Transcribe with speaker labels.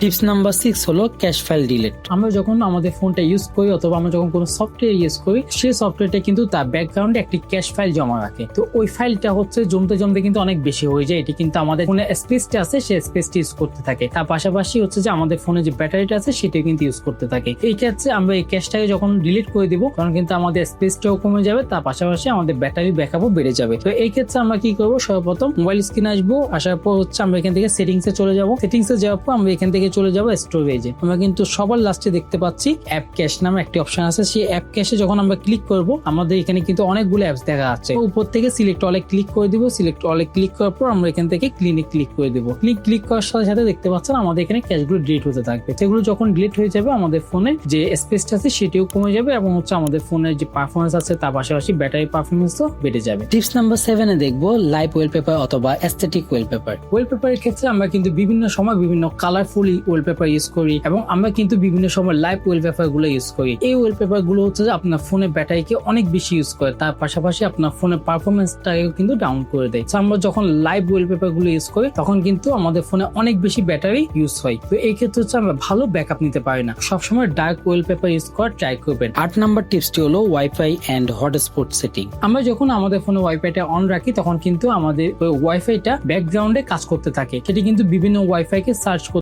Speaker 1: Tips number 6 হলো cash file delete. আমরা যখন আমাদের ফোনটা ইউজ করি অথবা আমরা যখন কোনো সফটওয়্যার ইউজ করি, সেই সফটওয়্যারটা কিন্তু তার ব্যাকগ্রাউন্ডে একটি ক্যাশ ফাইল জমা রাখে। তো ওই ফাইলটা হচ্ছে জমতে জমতে কিন্তু অনেক বেশি হয়ে যায়। এটি কিন্তু আমাদের ফোনে স্পেসটা আছে সেই স্পেসটি ইউজ করতে থাকে। তার পাশাপাশি হচ্ছে যে আমাদের ফোনে যে ব্যাটারিটা আছে সেটা কিন্তু ইউজ করতে থাকে। এই ক্ষেত্রে আমরা এই ক্যাশটাকে যখন ডিলিট করে দিব তখন কিন্তু আমাদের স্পেসটাও কমে যাবে, তার পাশাপাশি আমাদের ব্যাটারি ব্যাকআপও বেড়ে যাবে। তো এই ক্ষেত্রে আমরা কি করবো, সর্বপ্রথম মোবাইল স্ক্রিনে আসবো, আসার পর হচ্ছে আমরা এখান থেকে সেটিংসে চলে যাবো। সেটিংসে যাওয়ার পর আমরা এখান থেকে চলে যাবো স্টোরেজে। আমরা কিন্তু সবার লাস্টে দেখতে পাচ্ছি অ্যাপ ক্যাশ নামে একটি অপশন আছে। সেই অ্যাপ ক্যাশে যখন আমরা ক্লিক করব আমাদের এখানে কিন্তু অনেকগুলো অ্যাপস দেখা যাচ্ছে। উপর থেকে সিলেক্ট অলে ক্লিক করে দিব। সিলেক্ট অলে ক্লিক করার পর আমরা এখান থেকে ক্লিনে ক্লিক করে দিব। ক্লিক করার সাথে সাথে দেখতে পাচ্ছেন আমাদের এখানে ক্যাশগুলো ডিলিট হতে থাকবে। সেগুলো যখন ডিলিট হয়ে যাবে আমাদের ফোনে যে স্পেসটা আছে সেটিও কমে যাবে এবং হচ্ছে আমাদের ফোনের যে পারফরমেন্স আছে তার পাশাপাশি ব্যাটারি পারফরমেন্সও বেড়ে যাবে। টিপস নাম্বার 7 এ দেখবো লাইভ ওয়ালপেপার অথবা অ্যাস্থেটিক ওয়ালপেপার। ওয়ালপেপারের ক্ষেত্রে আমরা কিন্তু বিভিন্ন সময় বিভিন্ন কালারফুল ওয়ালপেপার ইউজ করি এবং আমরা কিন্তু বিভিন্ন সময় লাইভ ওয়ালপেপার গুলো ইউজ করি। এই ওয়ালপেপার গুলো হচ্ছে যে আপনার ফোনের ব্যাটারিকে অনেক বেশি ইউজ করে, তার পাশাপাশি আপনার ফোনের পারফরমেন্সটাকেও কিন্তু ডাউন করে দেয়। আমরা যখন লাইভ ওয়ালপেপার গুলো ইউজ করি তখন কিন্তু আমাদের ফোনে অনেক বেশি ব্যাটারি ইউজ হয়। তো এই ক্ষেত্রে হচ্ছে আমরা ভালো ব্যাকআপ নিতে পারি না। সবসময় ডার্ক ওয়ালপেপার ইউজ করার ট্রাই করবেন। 8 নাম্বার টিপসটি হলো ওয়াইফাই এন্ড হটস্পট সেটিং। আমরা যখন আমাদের ফোনে ওয়াইফাইটা অন রাখি তখন কিন্তু আমাদের ওই ওয়াইফাইটা ব্যাকগ্রাউন্ডে কাজ করতে থাকে। সেটি কিন্তু বিভিন্ন ওয়াইফাই কে সার্চ